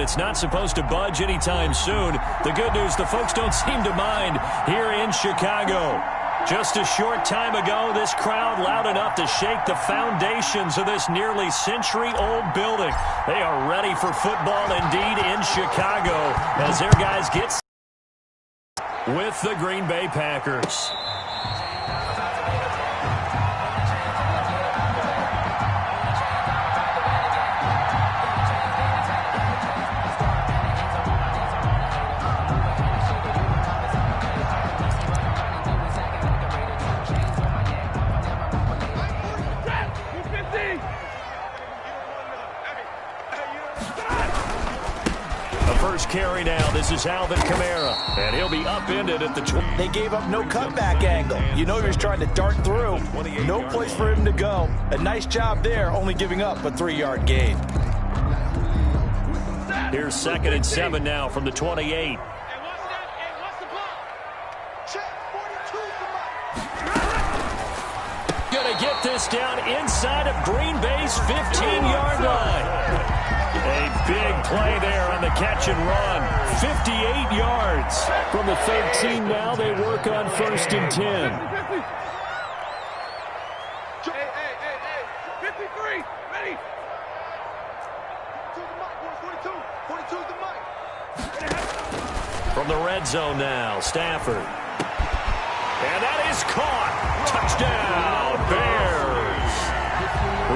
it's not supposed to budge anytime soon. The good news, the folks don't seem to mind here in Chicago. Just a short time ago, this crowd loud enough to shake the foundations of this nearly century-old building. They are ready for football indeed in Chicago as their guys get with the Green Bay Packers. Carry now. This is Alvin Kamara, and he'll be upended at the 20. They gave up no cutback angle. You know he was trying to dart through. No place for him to go. A nice job there, only giving up a 3-yard gain. Here's 2nd and 7 now from the 28. Gonna get this down inside of Green Bay's 15-yard line. A big play there on the catch and run. 58 yards. From the 13 now, they work on 1st and 10. Hey, 53, ready. 42 is the mic. From the red zone now, Stafford. And that is caught. Touchdown, Bears.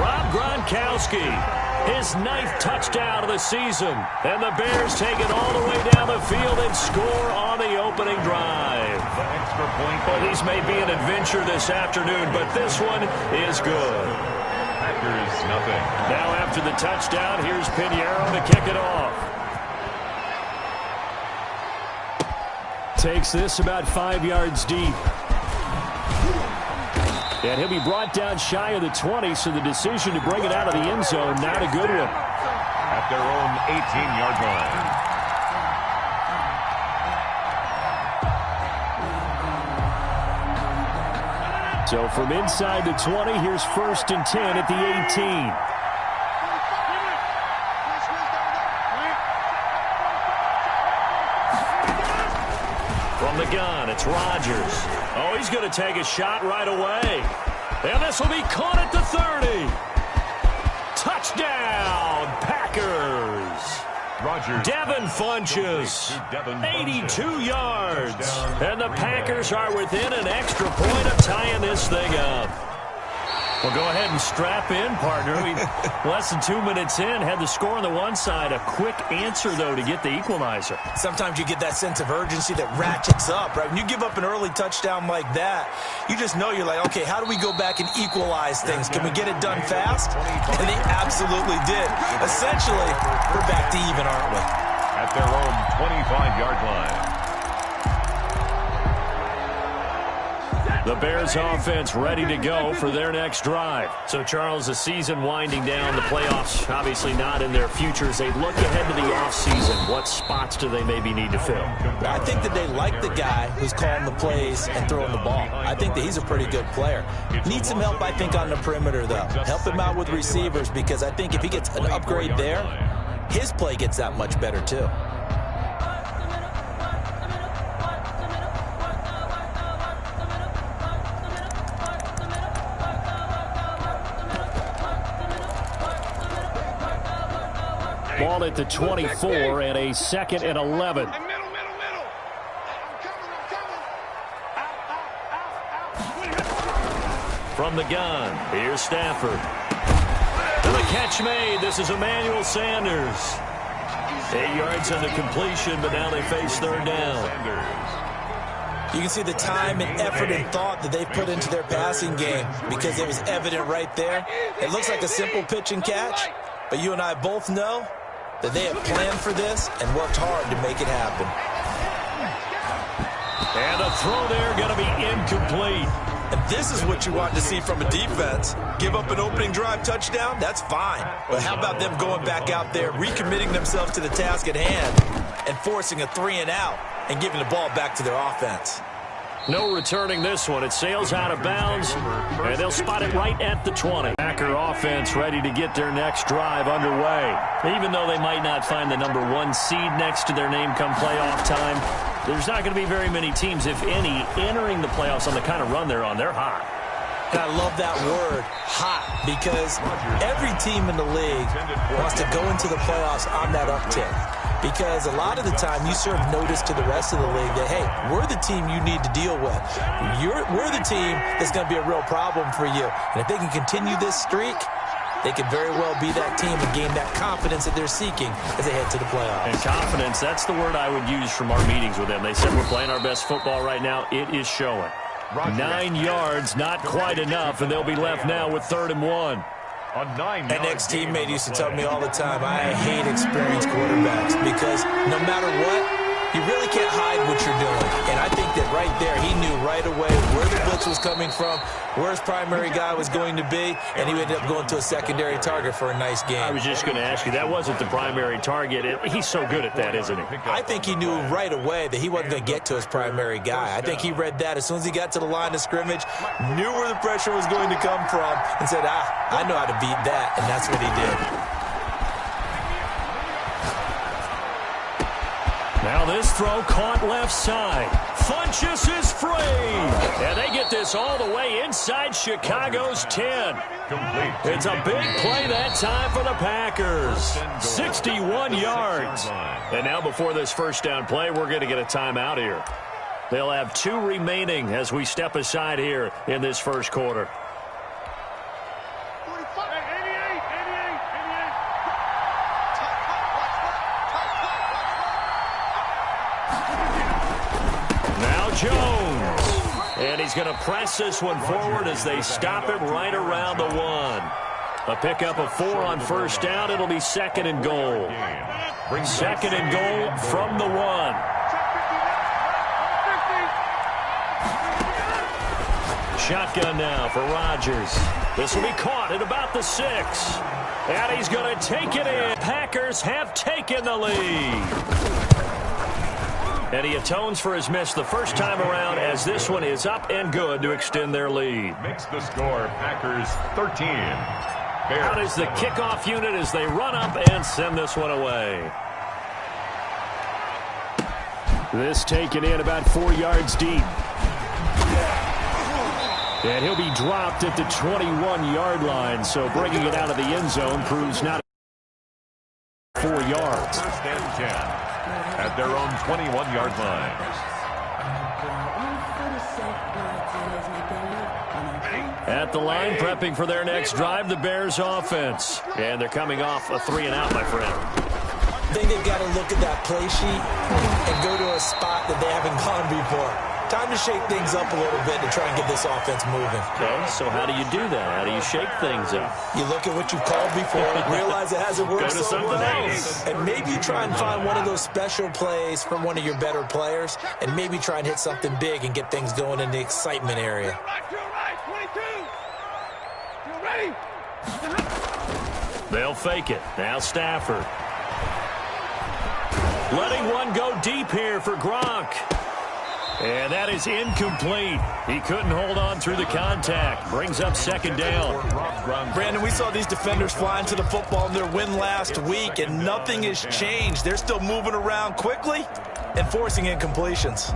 Rob Gronkowski. His 9th touchdown of the season. And the Bears take it all the way down the field and score on the opening drive. Extra point. Well, these may be an adventure this afternoon, but this one is good. Packers, nothing. Now after the touchdown, here's Pinheiro to kick it off. Takes this about 5 yards deep. And he'll be brought down shy of the 20, so the decision to bring it out of the end zone, not a good one. At their own 18-yard line. So from inside the 20, here's 1st and 10 at the 18. From the gun, it's Rodgers. Oh, he's going to take a shot right away. And this will be caught at the 30. Touchdown, Packers. Rodgers. Devin Funchess, 82 yards. And the Packers are within an extra point of tying this thing up. Well, go ahead and strap in, partner. Less than 2 minutes in, had the score on the one side. A quick answer, though, to get the equalizer. Sometimes you get that sense of urgency that ratchets up, right? When you give up an early touchdown like that, you just know you're like, okay, how do we go back and equalize things? Can we get it done fast? And they absolutely did. Essentially, we're back to even, aren't we? At their own 25-yard line. The Bears offense ready to go for their next drive. So, Charles, the season winding down, the playoffs obviously not in their future. As they look ahead to the offseason, what spots do they maybe need to fill? I think that they like the guy who's calling the plays and throwing the ball. I think that he's a pretty good player. Needs some help, I think, on the perimeter, though. Help him out with receivers, because I think if he gets an upgrade there, his play gets that much better, too. Ball at the 24 and a 2nd and 11. From the gun, here's Stafford. And the catch made. This is Emmanuel Sanders. 8 yards on the completion, but now they face 3rd down. You can see the time and effort and thought that they put into their passing game, because it was evident right there. It looks like a simple pitch and catch, but you and I both know that they have planned for this and worked hard to make it happen. And a throw there going to be incomplete. And this is what you want to see from a defense. Give up an opening drive touchdown, that's fine. But how about them going back out there, recommitting themselves to the task at hand, and forcing a 3-and-out and giving the ball back to their offense? No returning this one. It sails out of bounds, and they'll spot it right at the 20. Packer offense ready to get their next drive underway. Even though they might not find the #1 seed next to their name come playoff time, there's not going to be very many teams, if any, entering the playoffs on the kind of run they're on. They're hot. And I love that word, hot, because every team in the league wants to go into the playoffs on that uptick. Because a lot of the time you serve notice to the rest of the league that, hey, we're the team you need to deal with. We're the team that's going to be a real problem for you. And if they can continue this streak, they could very well be that team and gain that confidence that they're seeking as they head to the playoffs. And confidence, that's the word I would use from our meetings with them. They said we're playing our best football right now. It is showing. 9 yards, not quite enough, and they'll be left now with 3rd and 1. An ex-teammate used to tell me all the time, I hate experienced quarterbacks because no matter what, you really can't hide what you're doing. And I think that right there, he knew right away where the blitz was coming from, where his primary guy was going to be, and he ended up going to a secondary target for a nice game. I was just going to ask you, that wasn't the primary target. He's so good at that, isn't he? I think he knew right away that he wasn't going to get to his primary guy. I think he read that as soon as he got to the line of scrimmage, knew where the pressure was going to come from, and said, I know how to beat that, and that's what he did. Now this throw caught left side. Funchess is free. And they get this all the way inside Chicago's 10. It's a big play that time for the Packers. 61 yards. And now before this first down play, we're going to get a timeout here. They'll have 2 remaining as we step aside here in this first quarter. Jones. And he's going to press this one forward as they stop him right around the 1. A pickup of 4 on first down. It'll be 2nd and goal. 2nd and goal from the 1. Shotgun now for Rodgers. This will be caught at about the 6. And he's going to take it in. Packers have taken the lead. And he atones for his miss the first time around as this one is up and good to extend their lead. Makes the score Packers 13. Out is the kickoff unit as they run up and send this one away. This taken in about 4 yards deep. And he'll be dropped at the 21-yard line, so bringing it out of the end zone proves not 4 yards. First and 10. At their own 21-yard line. At the line, prepping for their next drive, the Bears offense. And they're coming off a 3-and-out, my friend. I think they've got to look at that play sheet and go to a spot that they haven't gone before. Time to shake things up a little bit to try and get this offense moving. Okay, so how do you do that? How do you shake things up? You look at what you've called before, realize it hasn't worked so well, and maybe you try and find one of those special plays from one of your better players, and maybe try and hit something big and get things going in the excitement area. They'll fake it. Now Stafford. Letting one go deep here for Gronk. And that is incomplete. He couldn't hold on through the contact. Brings up 2nd down. Brandon, we saw these defenders flying to the football in their win last week, and nothing has changed. They're still moving around quickly and forcing incompletions.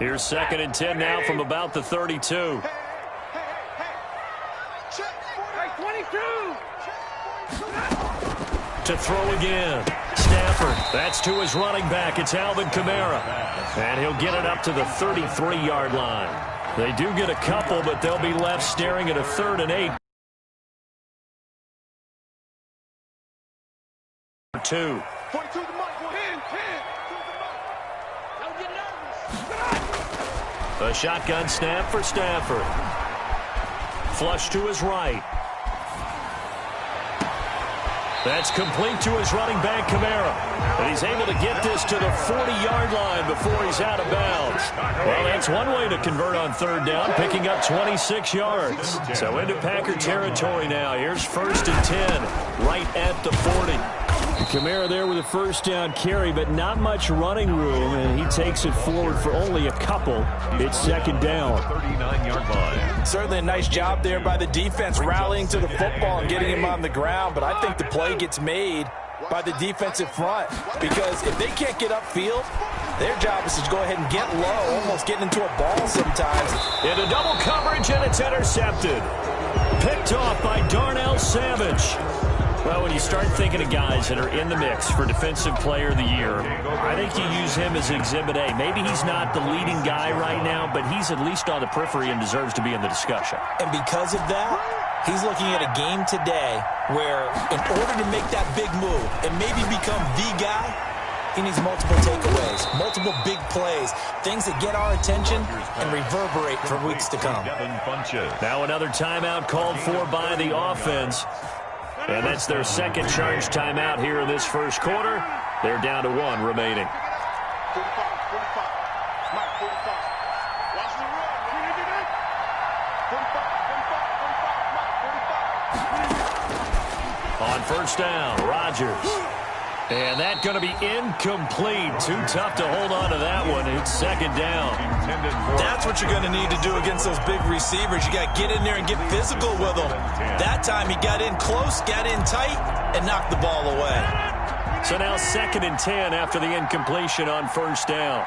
Here's 2nd and 10 now from about the 32. To throw again. Stafford. That's to his running back. It's Alvin Kamara. And he'll get it up to the 33-yard line. They do get a couple, but they'll be left staring at a 3rd and 8. 2. A shotgun snap for Stafford. Flush to his right. That's complete to his running back, Kamara. And he's able to get this to the 40-yard line before he's out of bounds. Well, that's one way to convert on 3rd down, picking up 26 yards. So into Packer territory now. Here's 1st and 10, right at the 40. Kamara there with a first down carry, but not much running room, and he takes it forward for only a couple. It's second down. 39-yard line. Certainly a nice job there by the defense rallying to the football and getting him on the ground, but I think the play gets made by the defensive front, because if they can't get upfield, their job is to go ahead and get low, almost getting into a ball sometimes. Into double coverage, and it's intercepted. Picked off by Darnell Savage. Well, when you start thinking of guys that are in the mix for Defensive Player of the Year, I think you use him as Exhibit A. Maybe he's not the leading guy right now, but he's at least on the periphery and deserves to be in the discussion. And because of that, he's looking at a game today where in order to make that big move and maybe become the guy, he needs multiple takeaways, multiple big plays, things that get our attention and reverberate for weeks to come. Now another timeout called for by the offense. And that's their second charge timeout here in this first quarter. They're down to 1 remaining. On first down, Rodgers. And that's going to be incomplete. Too tough to hold on to that one. It's second down. That's what you're going to need to do against those big receivers. You got to get in there and get physical with them. That time he got in close, got in tight, and knocked the ball away. So now 2nd and 10 after the incompletion on first down.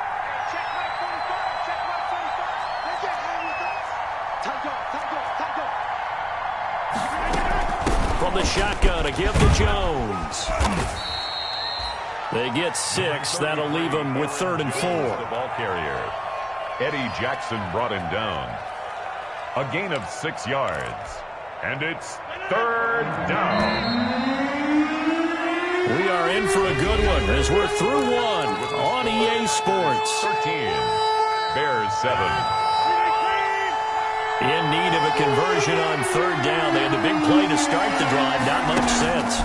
From the shotgun to give to Jones. They get 6. That'll leave them with 3rd and 4. The ball carrier. Eddie Jackson brought him down. A gain of 6 yards. And it's 3rd down. We are in for a good one as we're through 1 on EA Sports. 13. Bears 7. In need of a conversion on 3rd down. They had the big play to start the drive. Not much sense.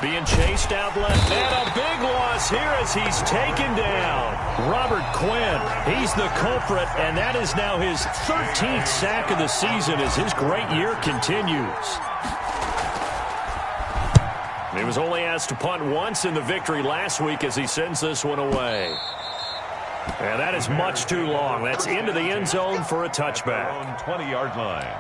Being chased out left. And a big loss here as he's taken down. Robert Quinn, he's the culprit, and that is now his 13th sack of the season as his great year continues. He was only asked to punt once in the victory last week as he sends this one away. And that is much too long. That's into the end zone for a touchback. 20-yard line.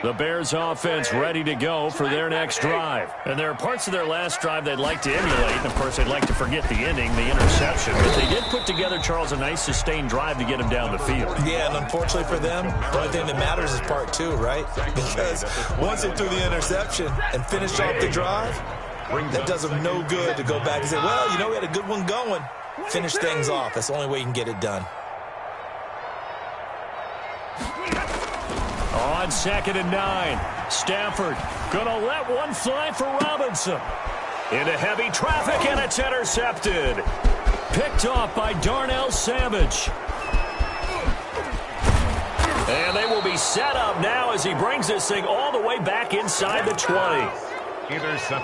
The Bears offense ready to go for their next drive. And there are parts of their last drive they'd like to emulate. And, of course, they'd like to forget the ending, the interception. But they did put together, Charles, a nice sustained drive to get him down the field. Yeah, and unfortunately for them, the only thing that matters is part 2, right? Because once they threw the interception and finished off the drive, that does them no good to go back and say, well, you know, we had a good one going. Finish things off. That's the only way you can get it done. On 2nd and 9, Stafford gonna let one fly for Robinson. Into heavy traffic, and it's intercepted. Picked off by Darnell Savage. And they will be set up now as he brings this thing all the way back inside the 20.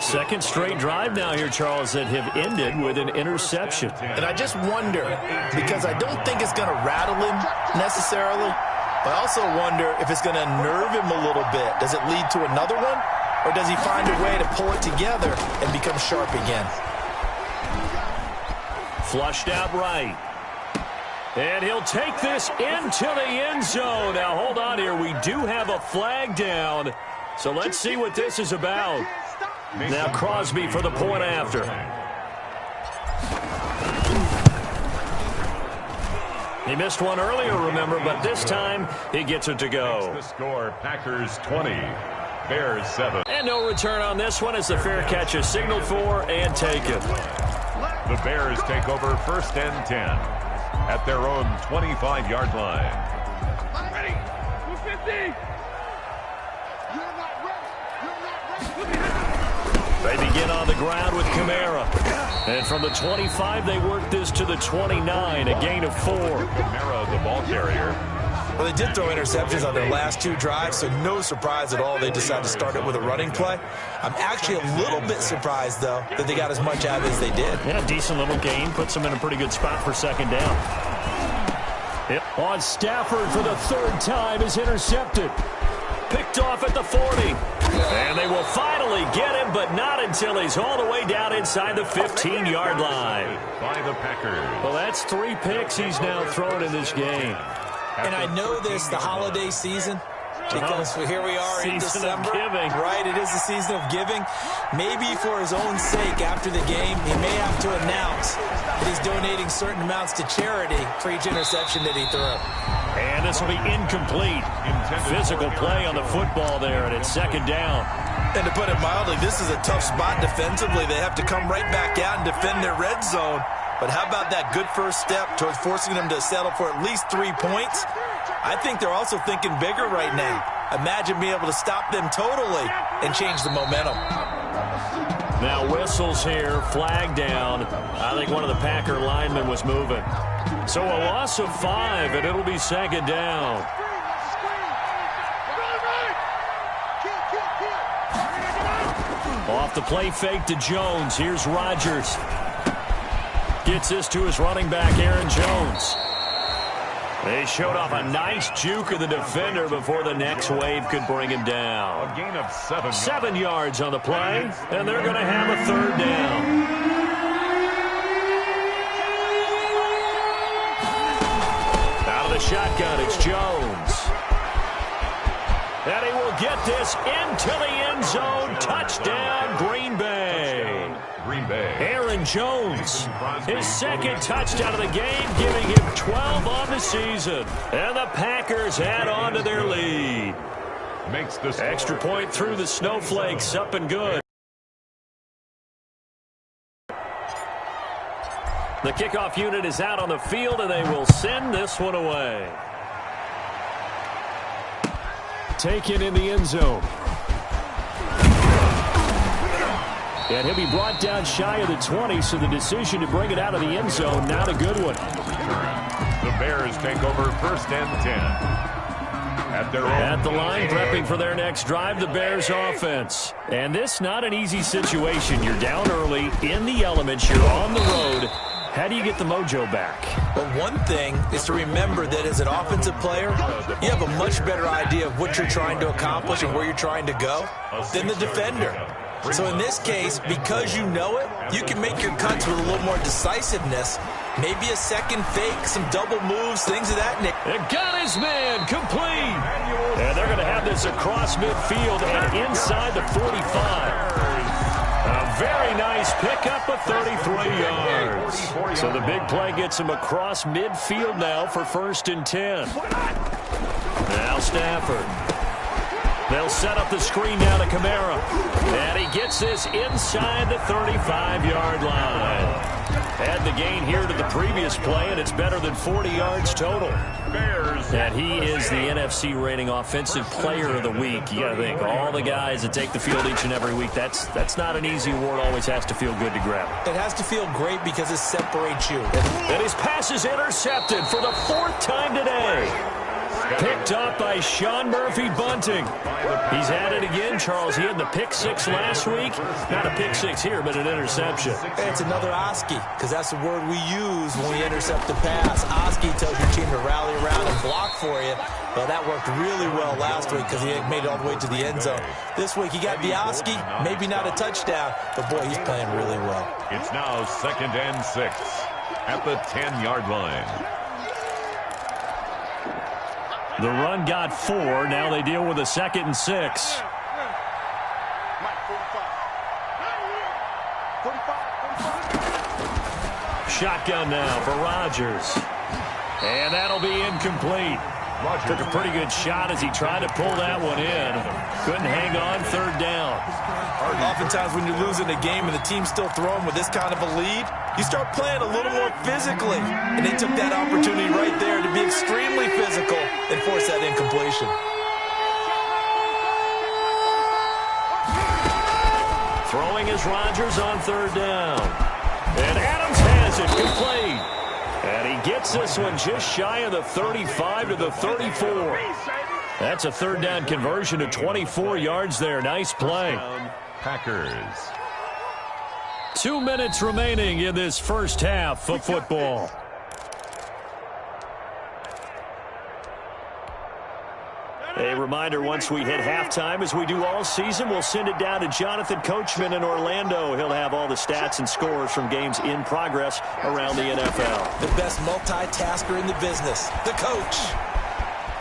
Second straight drive now here, Charles, that have ended with an interception. And I just wonder, because I don't think it's going to rattle him necessarily, but I also wonder if it's going to nerve him a little bit. Does it lead to another one? Or does he find a way to pull it together and become sharp again? Flushed out right. And he'll take this into the end zone. Now, hold on here. We do have a flag down. So let's see what this is about. Now Crosby for the point after. He missed one earlier, remember, but this time he gets it to go. The score, Packers 20, Bears 7. And no return on this one as the fair catch is signaled for and taken. The Bears take over 1st and 10 at their own 25-yard line. Ready. 250. They begin on the ground with Kamara. And from the 25, they work this to the 29, a gain of 4. Kamara, the ball carrier. Well, they did throw interceptions on their last 2 drives, so no surprise at all they decided to start it with a running play. I'm actually a little bit surprised, though, that they got as much out of it as they did. Yeah, decent little gain. Puts them in a pretty good spot for 2nd down. Yep. On Stafford for the 3rd time is intercepted. Picked off at the 40. And they will finally get him, but not until he's all the way down inside the 15-yard line. By the Packers. Well, that's 3 picks he's now thrown in this game. And I know this, the holiday season, because here we are in December. Right, it is the season of giving. Maybe for his own sake, after the game, he may have to announce that he's donating certain amounts to charity for each interception that he threw. And this will be incomplete. Physical play on the football there, and it's 2nd down. And to put it mildly, this is a tough spot defensively. They have to come right back out and defend their red zone. But how about that good first step towards forcing them to settle for at least 3 points? I think they're also thinking bigger right now. Imagine being able to stop them totally and change the momentum. Now whistles here, flag down. I think one of the Packer linemen was moving. So a loss of 5, and it'll be 2nd down. Off the play fake to Jones. Here's Rodgers. Gets this to his running back, Aaron Jones. They showed off a nice juke of the defender before the next wave could bring him down. A gain of 7. 7 yards on the play, and they're going to have a 3rd down. Out of the shotgun, it's Jones. And he will get this into the end zone. Touchdown, Green Bay. Green Bay. Aaron Jones, his 2nd touchdown of the game, giving him 12 on the season. And the Packers add on to their lead. Makes the extra point through the snowflakes, up and good. The kickoff unit is out on the field, and they will send this one away. Taken in the end zone. And he'll be brought down shy of the 20, so the decision to bring it out of the end zone, not a good one. The Bears take over 1st and 10. At the line, prepping for their next drive, the Bears offense. And this not an easy situation. You're down early, in the elements, you're on the road. How do you get the mojo back? Well, one thing is to remember that as an offensive player, you have a much better idea of what you're trying to accomplish and where you're trying to go than the defender. So in this case, because you know it, you can make your cuts with a little more decisiveness. Maybe a second fake, some double moves, things of that nature. It got his man complete. And they're going to have this across midfield and inside the 45. A very nice pickup of 33 yards. So the big play gets him across midfield now for 1st and 10. Now Stafford. They'll set up the screen now to Kamara. And he gets this inside the 35-yard line. Add the gain here to the previous play, and it's better than 40 yards total. And he is the NFC rating offensive player of the week. You got to think, all the guys that take the field each and every week, that's not an easy award. Always has to feel good to grab. It has to feel great because it separates you. And his pass is intercepted for the 4th time today. Picked up by Sean Murphy-Bunting. He's at it again, Charles. He had the pick 6 last week. Not a pick 6 here, but an interception. It's another Oski, because that's the word we use when we intercept a pass. Oski tells your team to rally around and block for you. Well, that worked really well last week because he made it all the way to the end zone. This week he got the Oski, maybe not a touchdown, but boy, he's playing really well. It's now 2nd and 6 at the 10-yard line. The run got 4. Now they deal with a 2nd and 6. Shotgun now for Rodgers. And that'll be incomplete. Took a pretty good shot as he tried to pull that one in. Couldn't hang on, 3rd down. Oftentimes when you're losing a game and the team's still throwing with this kind of a lead, you start playing a little more physically. And they took that opportunity right there to be extremely physical and force that incompletion. Throwing is Rodgers on 3rd down. And Adams has it complete. And he gets this one just shy of the 35 to the 34. That's a 3rd down conversion to 24 yards there. Nice play. Packers. 2 minutes remaining in this first half of football. A reminder, once we hit halftime, as we do all season, we'll send it down to Jonathan Coachman in Orlando. He'll have all the stats and scores from games in progress around the NFL. The best multitasker in the business, the coach.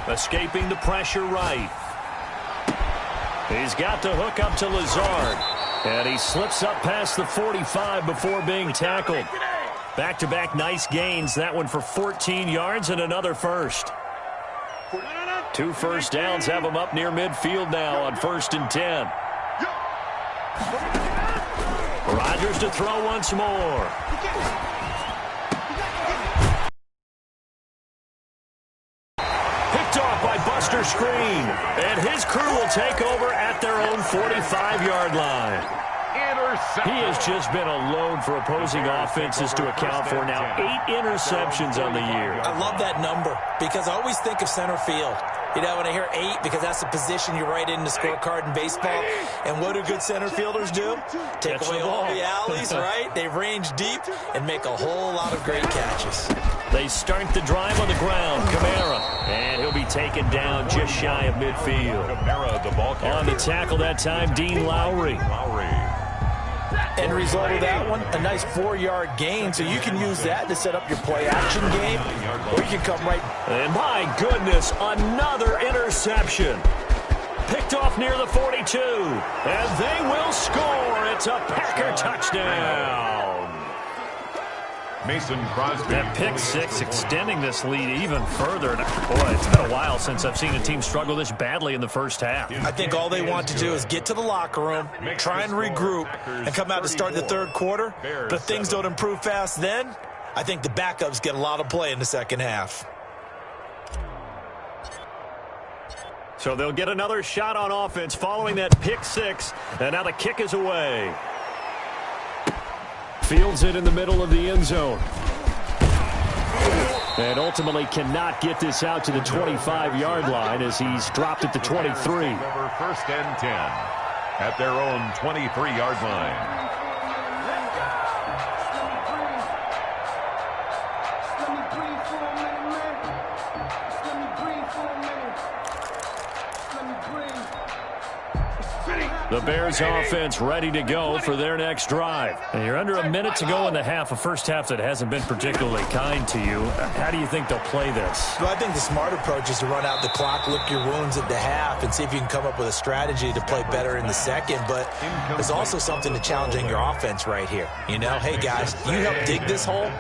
Escaping the pressure right. He's got the hook up to Lazard. And he slips up past the 45 before being tackled. Back-to-back nice gains. That one for 14 yards and another first. 2 first downs have him up near midfield now on 1st and 10. Rodgers to throw once more. Picked off by Buster Screen. And his crew will take over at their own 45-yard line. He has just been a load for opposing offenses to account for now. 8 interceptions on the year. I love that number because I always think of center field. You know, when I hear 8, because that's the position you write in the scorecard in baseball. And what do good center fielders do? Take away all the alleys, right? They range deep and make a whole lot of great catches. They start the drive on the ground. Kamara. And he'll be taken down just shy of midfield. Kamara, the ball carrier. On the tackle that time, Dean Lowry. End result of that one, a nice 4-yard gain, so you can use that to set up your play-action game, or you can come right. And my goodness, another interception. Picked off near the 42, and they will score. It's a Packer touchdown. Mason Crosby. That pick six extending this lead even further. Boy, it's been a while since I've seen a team struggle this badly in the first half. I think all they want to do is get to the locker room, try and regroup, and come out to start the third quarter. But if things don't improve fast then, I think the backups get a lot of play in the second half. So they'll get another shot on offense following that pick six, and now the kick is away. Fields it in the middle of the end zone. And ultimately cannot get this out to the 25-yard line as he's dropped at the 23. 1st and 10 at their own 23-yard line. The Bears offense ready to go for their next drive. And you're under a minute to go in the half, a first half that hasn't been particularly kind to you. How do you think they'll play this? Well, I think the smart approach is to run out the clock, lick your wounds at the half, and see if you can come up with a strategy to play better in the second. But there's also something to challenging your offense right here. You know, hey, guys, you help dig this hole.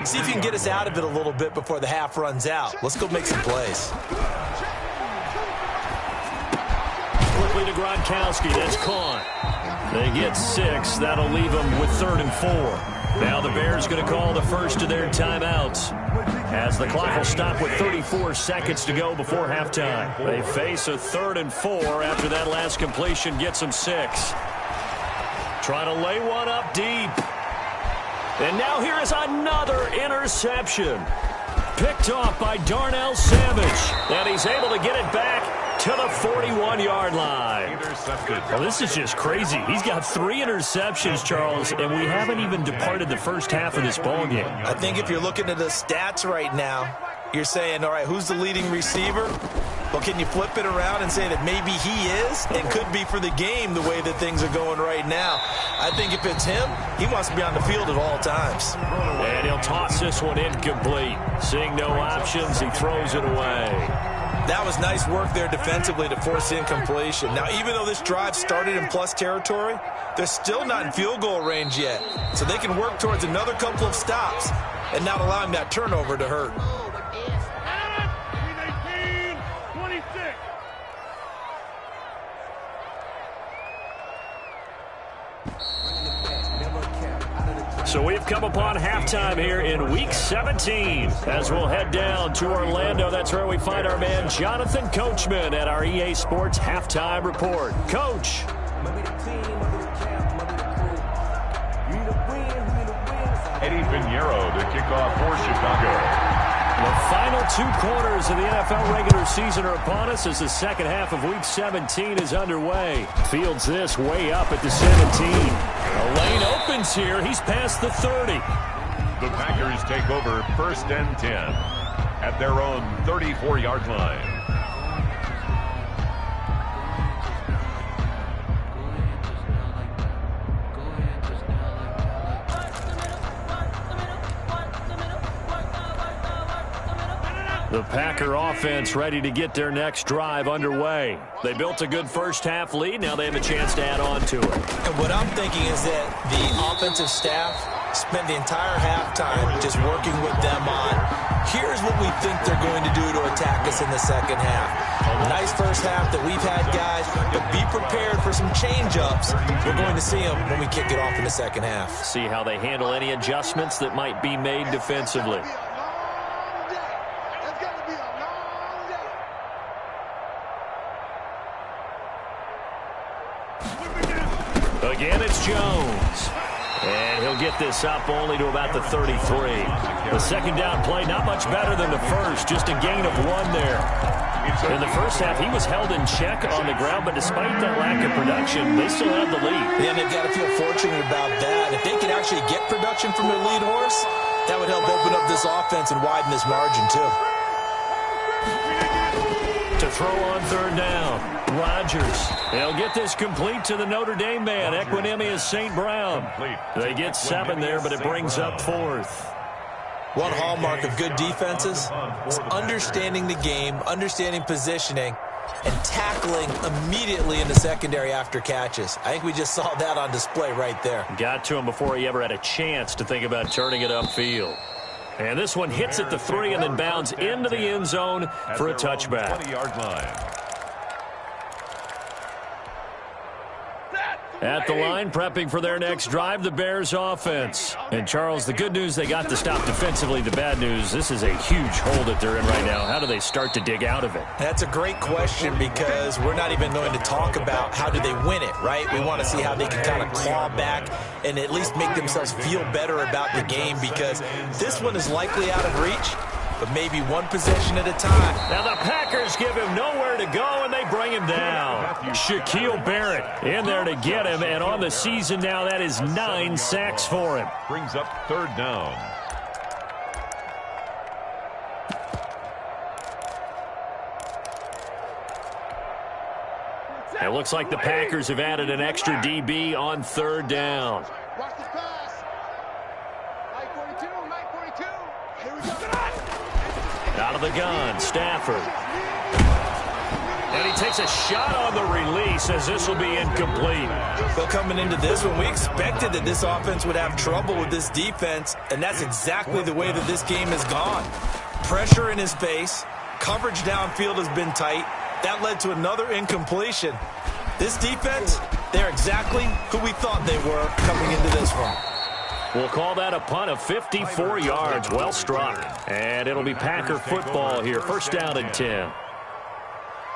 See if you can get us out of it a little bit before the half runs out. Let's go make some plays. Quickly to Gronkowski. That's caught. They get 6. That'll leave them with 3rd and 4. Now the Bears going to call the first of their timeouts as the clock will stop with 34 seconds to go before halftime. They face a 3rd and 4 after that last completion gets them 6. Trying to lay one up deep. And now here is another interception. Picked off by Darnell Savage. And he's able to get it back to the 41-yard line. Well, this is just crazy. He's got 3 interceptions, Charles, and we haven't even departed the first half of this ballgame. I think if you're looking at the stats right now, you're saying, all right, who's the leading receiver? Well, can you flip it around and say that maybe he is and could be for the game the way that things are going right now? I think if it's him, he wants to be on the field at all times. And he'll toss this one incomplete. Seeing no options, he throws it away. That was nice work there defensively to force incompletion. Now, even though this drive started in plus territory, they're still not in field goal range yet. So they can work towards another couple of stops and not allowing that turnover to hurt. So we've come upon halftime here in Week 17. As we'll head down to Orlando, that's where we find our man Jonathan Coachman at our EA Sports Halftime Report. Coach. Eddie Pinheiro to kick off for Chicago. The final 2 quarters of the NFL regular season are upon us as the second half of Week 17 is underway. Fields this way up at the 17. A lane opens here. He's past the 30. The Packers take over 1st and 10 at their own 34-yard line. The Packer offense ready to get their next drive underway. They built a good first-half lead. Now they have a chance to add on to it. And what I'm thinking is that the offensive staff spent the entire halftime just working with them on, here's what we think they're going to do to attack us in the second half. Nice first half that we've had, guys, but be prepared for some change-ups. We're going to see them when we kick it off in the second half. See how they handle any adjustments that might be made defensively. Again, it's Jones. And he'll get this up only to about the 33. The second down play, not much better than the first, just a gain of 1 there. In the first half, he was held in check on the ground, but despite that lack of production, they still have the lead. Yeah, they've got to feel fortunate about that. If they could actually get production from their lead horse, that would help open up this offense and widen this margin, too. To throw on third down, Rodgers. They'll get this complete to the Notre Dame man, Equanimeous St. Brown. They get 7 there, but it brings up 4th. One hallmark of good defenses is understanding the game, understanding positioning, and tackling immediately in the secondary after catches. I think we just saw that on display right there. Got to him before he ever had a chance to think about turning it upfield. And this one hits at the 3 and then bounds into the end zone for a touchback. 20-yard line. At the line, prepping for their next drive, the Bears offense. And, Charles, the good news, they got the stop defensively. The bad news, this is a huge hole that they're in right now. How do they start to dig out of it? That's a great question because we're not even going to talk about how do they win it, right? We want to see how they can kind of claw back and at least make themselves feel better about the game because this one is likely out of reach, but maybe one possession at a time. Now the Packers give him nowhere to go, and they bring him down. Shaquille Barrett in there to get him, and on the season now, that is 9 sacks for him. Brings up third down. It looks like the Packers have added an extra DB on third down. Watch the pass. Mike 42, Mike 42. Here we go. Out of the gun, Stafford. And he takes a shot on the release as this will be incomplete. But coming into this one, we expected that this offense would have trouble with this defense, and that's exactly the way that this game has gone. Pressure in his face, coverage downfield has been tight. That led to another incompletion. This defense, they're exactly who we thought they were coming into this one. We'll call that a punt of 54 yards. Well struck. And it'll be Packer football here. First down and 10.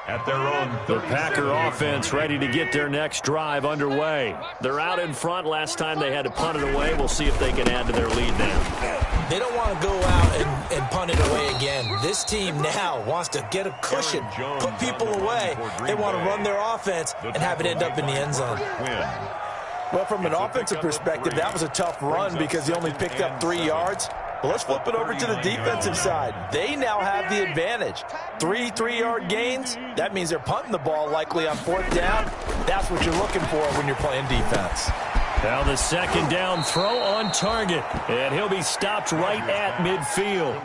At their own The Packer offense ready to get their next drive underway. They're out in front. Last time they had to punt it away. We'll see if they can add to their lead now. They don't want to go out and punt it away again. This team now wants to get a cushion, put people away. They want to run their offense and have it end up in the end zone. Well, from an offensive perspective, that was a tough run because he only picked up 3 yards. But let's flip it over to the defensive side. They now have the advantage. 3 3-yard gains, that means they're punting the ball likely on fourth down. That's what you're looking for when you're playing defense. Now the second down throw on target. And he'll be stopped right at midfield.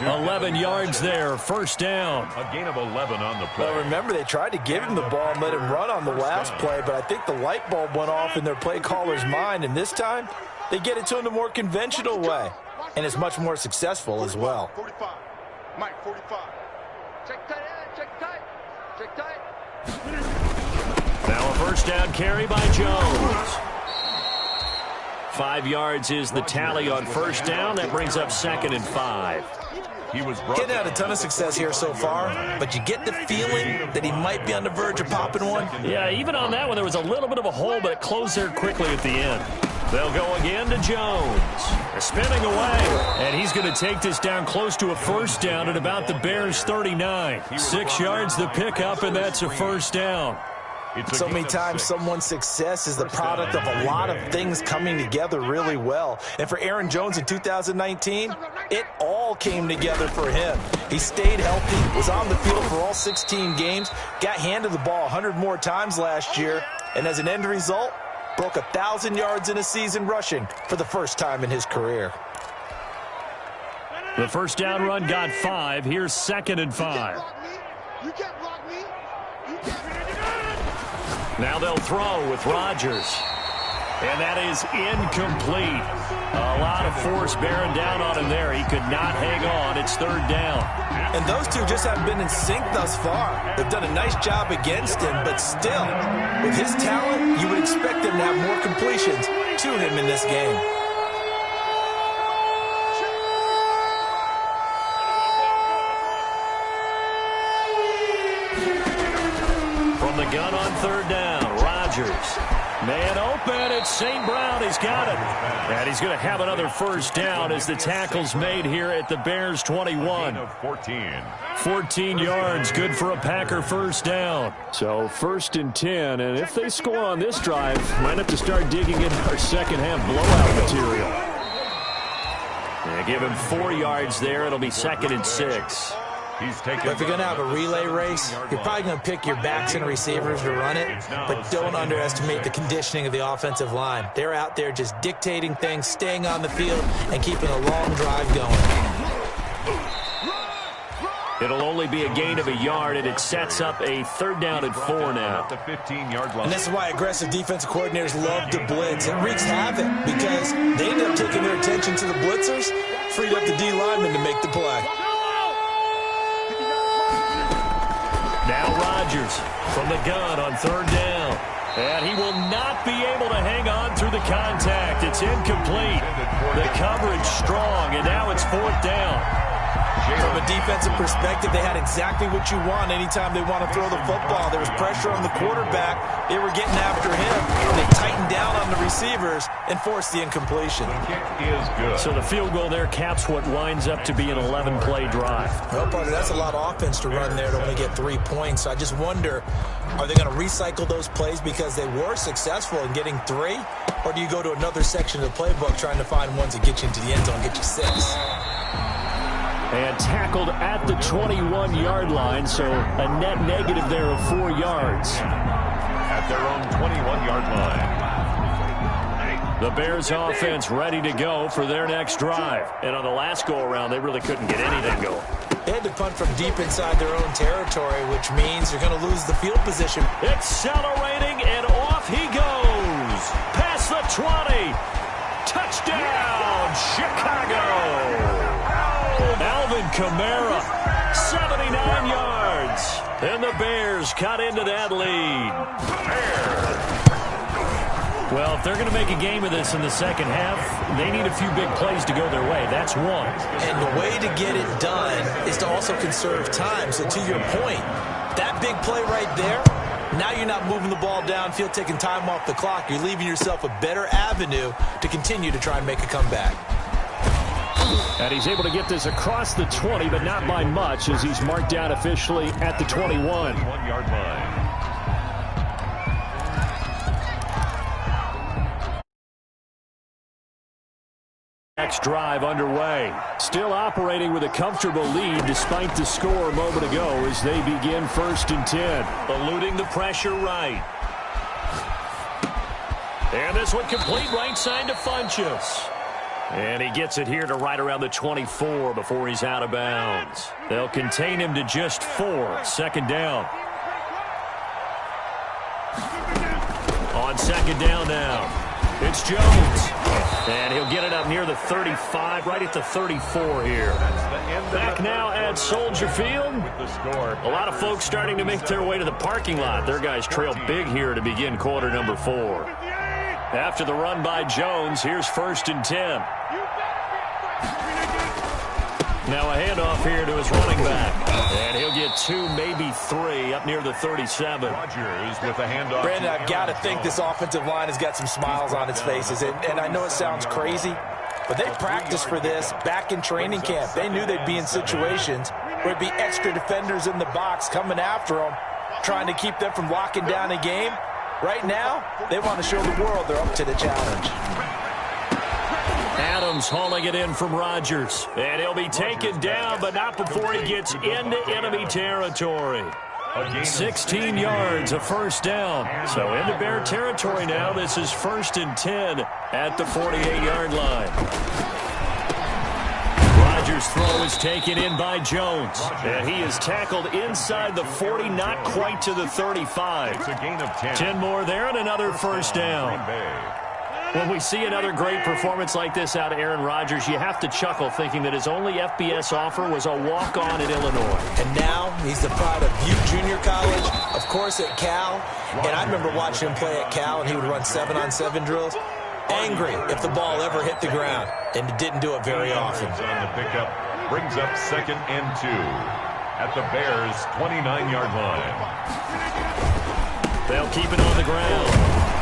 11 yards there, first down. A gain of 11 on the play. Well, remember, they tried to give him the ball and let him run on the last play, but I think the light bulb went off in their play caller's mind, and this time they get it to him the more conventional way. And it's much more successful as well. 45. Mike 45. Check tight, check tight. Check tight. Now a first down carry by Jones. 5 yards is the tally on first down. That brings up 2nd and 5. He was Getting out a ton of success here so far, but you get the feeling that he might be on the verge of popping one. Yeah, even on that one, there was a little bit of a hole, but it closed there quickly at the end. They'll go again to Jones. They're spinning away, and he's going to take this down close to a first down at about the Bears' 39. 6 yards the pickup, and that's a first down. So many times someone's success is the product of a lot of things coming together really well. And for Aaron Jones in 2019, it all came together for him. He stayed healthy, was on the field for all 16 games, got handed the ball 100 more times last year, and as an end result, broke 1,000 yards in a season rushing for the first time in his career. The first down run got 5. Here's 2nd and 5. You can't block me. You can't. Now they'll throw with Rodgers. And that is incomplete. A lot of force bearing down on him there. He could not hang on. It's 3rd down. And those two just haven't been in sync thus far. They've done a nice job against him, but still, with his talent, you would expect them to have more completions to him in this game. From the gun on 3rd down, Rodgers. Man open, it's St. Brown. He's got it. And he's going to have another first down as the tackle's made here at the Bears 21. 14 yards, good for a Packer first down. So 1st and 10, and if they score on this drive, might have to start digging into our second half blowout material. Give him 4 yards there. It'll be 2nd and 6. But if you're going to have a relay race, you're probably going to pick your backs and receivers to run it, but don't underestimate the conditioning of the offensive line. They're out there just dictating things, staying on the field, and keeping a long drive going. It'll only be a gain of a yard, and it sets up a 3rd down and 4 now. The 15-yard line. And this is why aggressive defensive coordinators love to blitz. It wreaks havoc because they end up taking their attention to the blitzers, freed up the D lineman to make the play. Now Rodgers from the gun on 3rd down. And he will not be able to hang on through the contact. It's incomplete. The coverage strong, and now it's 4th down. From a defensive perspective, they had exactly what you want anytime they want to throw the football. There was pressure on the quarterback. They were getting after him. They tightened down on the receivers and forced the incompletion. The kick is good. So the field goal there caps what winds up to be an 11-play drive. Well, partner, that's a lot of offense to run there to only get 3 points. So I just wonder, are they going to recycle those plays because they were successful in getting 3? Or do you go to another section of the playbook trying to find ones that get you into the end zone, get you 6? And tackled at the 21-yard line, so a net negative there of 4 yards. At their own 21-yard line. The Bears offense ready to go for their next drive. And on the last go-around, they really couldn't get anything going. They had to punt from deep inside their own territory, which means you're going to lose the field position. Accelerating, and off he goes. Past the 20. Touchdown, Chicago. Alvin Kamara, 79 yards. And the Bears cut into that lead. Well, if they're going to make a game of this in the second half, they need a few big plays to go their way. That's one. And the way to get it done is to also conserve time. So to your point, that big play right there, now you're not moving the ball downfield, taking time off the clock. You're leaving yourself a better avenue to continue to try and make a comeback. And he's able to get this across the 20, but not by much, as he's marked down officially at the 21. 1-yard line. Next drive underway. Still operating with a comfortable lead despite the score a moment ago as they begin 1st and 10. Eluding the pressure right. And this one complete right side to Funchess. And he gets it here to right around the 24 before he's out of bounds. They'll contain him to just 4. 2nd down. On 2nd down now, it's Jones. And he'll get it up near the 35, right at the 34 here. Back now at Soldier Field. A lot of folks starting to make their way to the parking lot. Their guys trail big here to begin quarter number 4. After the run by Jones, here's 1st and 10. Now a handoff here to his running back. And he'll get 2, maybe 3, up near the 37. Rodgers with a handoff. Brandon, I've got to think this offensive line has got some smiles on its faces. And I know it sounds crazy, but they practiced for this back in training camp. They knew they'd be in situations where there'd be extra defenders in the box coming after them, trying to keep them from locking down a game. Right now, they want to show the world they're up to the challenge. Adams hauling it in from Rodgers. And he'll be taken down, but not before he gets into enemy territory. 16 yards, a 1st down. So into Bear territory now. This is 1st and 10 at the 48-yard line. Packers throw is taken in by Jones. And he is tackled inside the 40, not quite to the 35. It's a gain of 10. 10 more there and another first down. When we see another great performance like this out of Aaron Rodgers, you have to chuckle thinking that his only FBS offer was a walk-on at Illinois. And now he's the pride of Butte Junior College, of course at Cal. And I remember watching him play at Cal, and he would run 7-on-7 drills. Angry if the ball ever hit the ground, and it didn't do it very often. On the pickup, brings up 2nd and 2 at the Bears' 29-yard line. They'll keep it on the ground.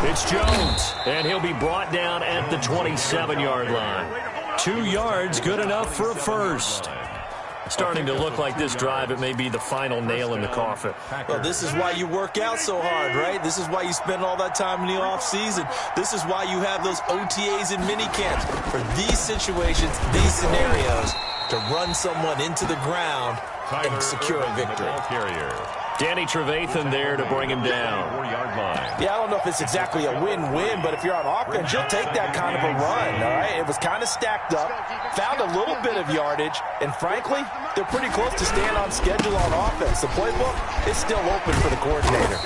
It's Jones, and he'll be brought down at the 27-yard line. 2 yards, good enough for a first. Starting to look like this drive, it may be the final nail in the coffin. Well, this is why you work out so hard, right? This is why you spend all that time in the offseason. This is why you have those OTAs and minicamps. For these situations, these scenarios, to run someone into the ground and secure a victory. Danny Trevathan there to bring him down. 4-yard line. Yeah, I don't know if it's exactly a win-win, but if you're on offense, you'll take that kind of a run, all right? It was kind of stacked up, found a little bit of yardage, and frankly, they're pretty close to staying on schedule on offense. The playbook is still open for the coordinator.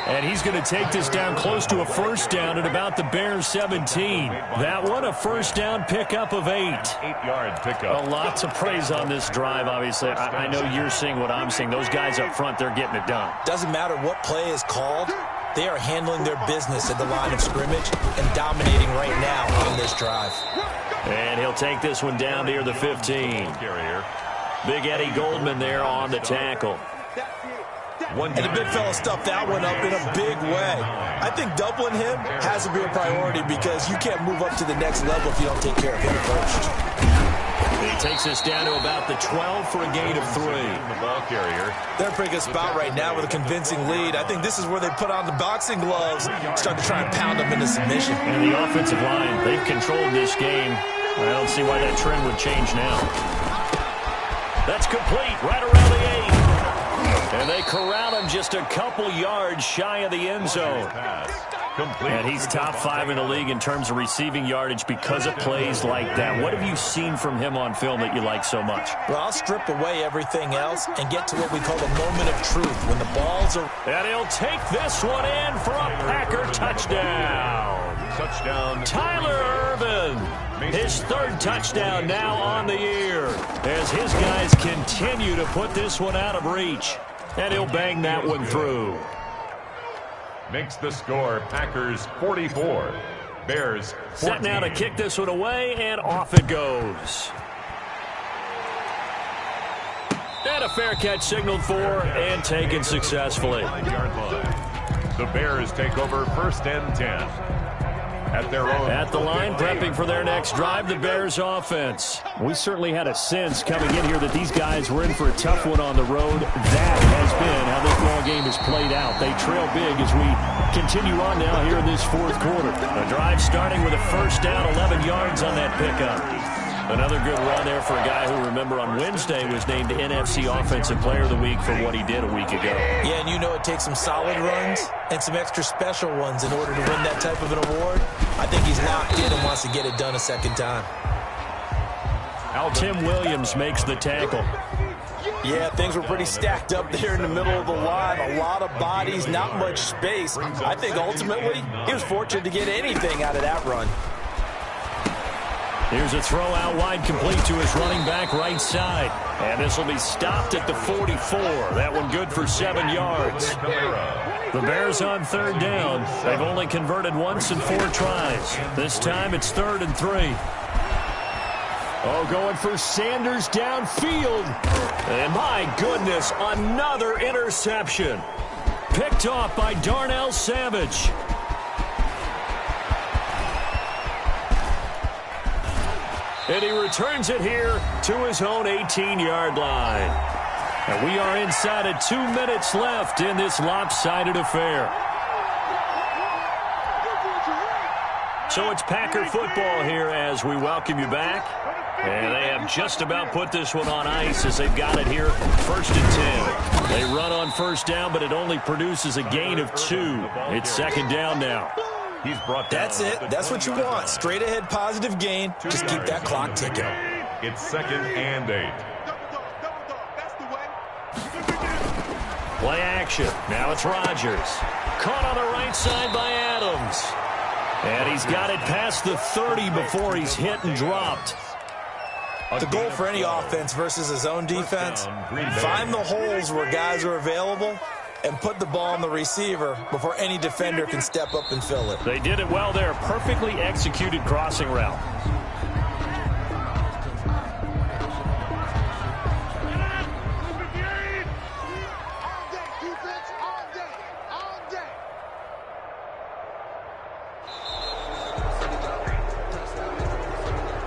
And he's going to take this down close to a first down at about the Bears 17. That one, a first down pickup of 8. 8-yard pickup. Lots of praise on this drive, obviously. I know you're seeing what I'm seeing. Those guys up front, they're getting it done. Doesn't matter what play is called. They are handling their business at the line of scrimmage and dominating right now on this drive. And he'll take this one down near the 15. Big Eddie Goldman there on the tackle. And the big fella stuffed that one up in a big way. I think doubling him has to be a priority because you can't move up to the next level if you don't take care of him first. He takes us down to about the 12 for a gain of 3. The ball carrier. They're in a pretty good spot right now with a convincing lead. I think this is where they put on the boxing gloves, start to try and pound them into submission. And the offensive line, they've controlled this game. I don't see why that trend would change now. That's complete, right around the 8. And they corral him just a couple yards shy of the end zone. And he's top 5 in the league in terms of receiving yardage because of plays like that. What have you seen from him on film that you like so much? Well, I'll strip away everything else and get to what we call the moment of truth. When the balls are... And he'll take this one in for a Packer touchdown. Touchdown. Tyler Ervin. His 3rd touchdown now on the year as his guys continue to put this one out of reach. And he'll bang that one through. Makes the score Packers 44. Bears 14. Set now to kick this one away, and off it goes. And a fair catch signaled for and taken successfully. 9-yard line. The Bears take over 1st and 10. At their own. At the line, prepping for their next drive, the Bears offense. We certainly had a sense coming in here that these guys were in for a tough one on the road. That has been how this ball game has played out. They trail big as we continue on now here in this 4th quarter. A drive starting with a first down, 11 yards on that pickup. Another good run there for a guy who, remember, on Wednesday was named NFC Offensive Player of the Week for what he did a week ago. Yeah, and you know it takes some solid runs and some extra special ones in order to win that type of an award. I think he's locked in and wants to get it done a second time. Tim Williams makes the tackle. Yeah, things were pretty stacked up there in the middle of the line. A lot of bodies, not much space. I think ultimately he was fortunate to get anything out of that run. Here's a throw out wide, complete to his running back right side. And this will be stopped at the 44. That one good for 7 yards. The Bears on 3rd down. They've only converted once in 4 tries. This time it's 3rd and 3. Oh, going for Sanders downfield. And my goodness, another interception. Picked off by Darnell Savage. And he returns it here to his own 18-yard line. And we are inside of 2 minutes left in this lopsided affair. So it's Packer football here as we welcome you back. And they have just about put this one on ice as they've got it here 1st and 10. They run on first down, but it only produces a gain of 2. It's 2nd down now. He's brought down. That's it. That's what you want. Straight ahead positive gain. Just keep that clock ticking. It's 2nd and 8. That's the way. Play action. Now it's Rodgers. Caught on the right side by Adams. And he's got it past the 30 before he's hit and dropped. The goal for any offense versus a zone defense, find the holes where guys are available and put the ball on the receiver before any defender can step up and fill it. They did it well there. Perfectly executed crossing route.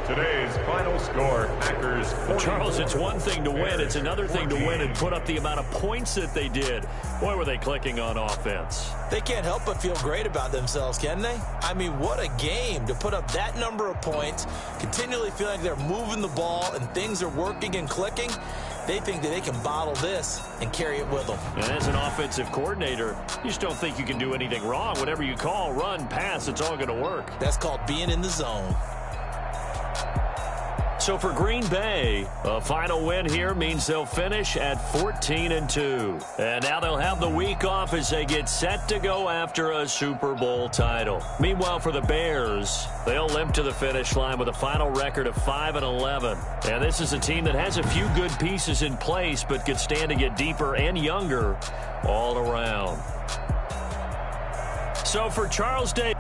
Today's final score, Packers 40. Charles, it's one thing to win. It's another thing to win and put up the amount of points that they did. Boy, were they clicking on offense. They can't help but feel great about themselves, can they? I mean, what a game to put up that number of points, continually feeling like they're moving the ball and things are working and clicking. They think that they can bottle this and carry it with them. And as an offensive coordinator, you just don't think you can do anything wrong. Whatever you call, run, pass, it's all going to work. That's called being in the zone. So for Green Bay, a final win here means they'll finish at 14-2. And now they'll have the week off as they get set to go after a Super Bowl title. Meanwhile, for the Bears, they'll limp to the finish line with a final record of 5-11. And this is a team that has a few good pieces in place, but could stand to get deeper and younger all around. So for Charles Day.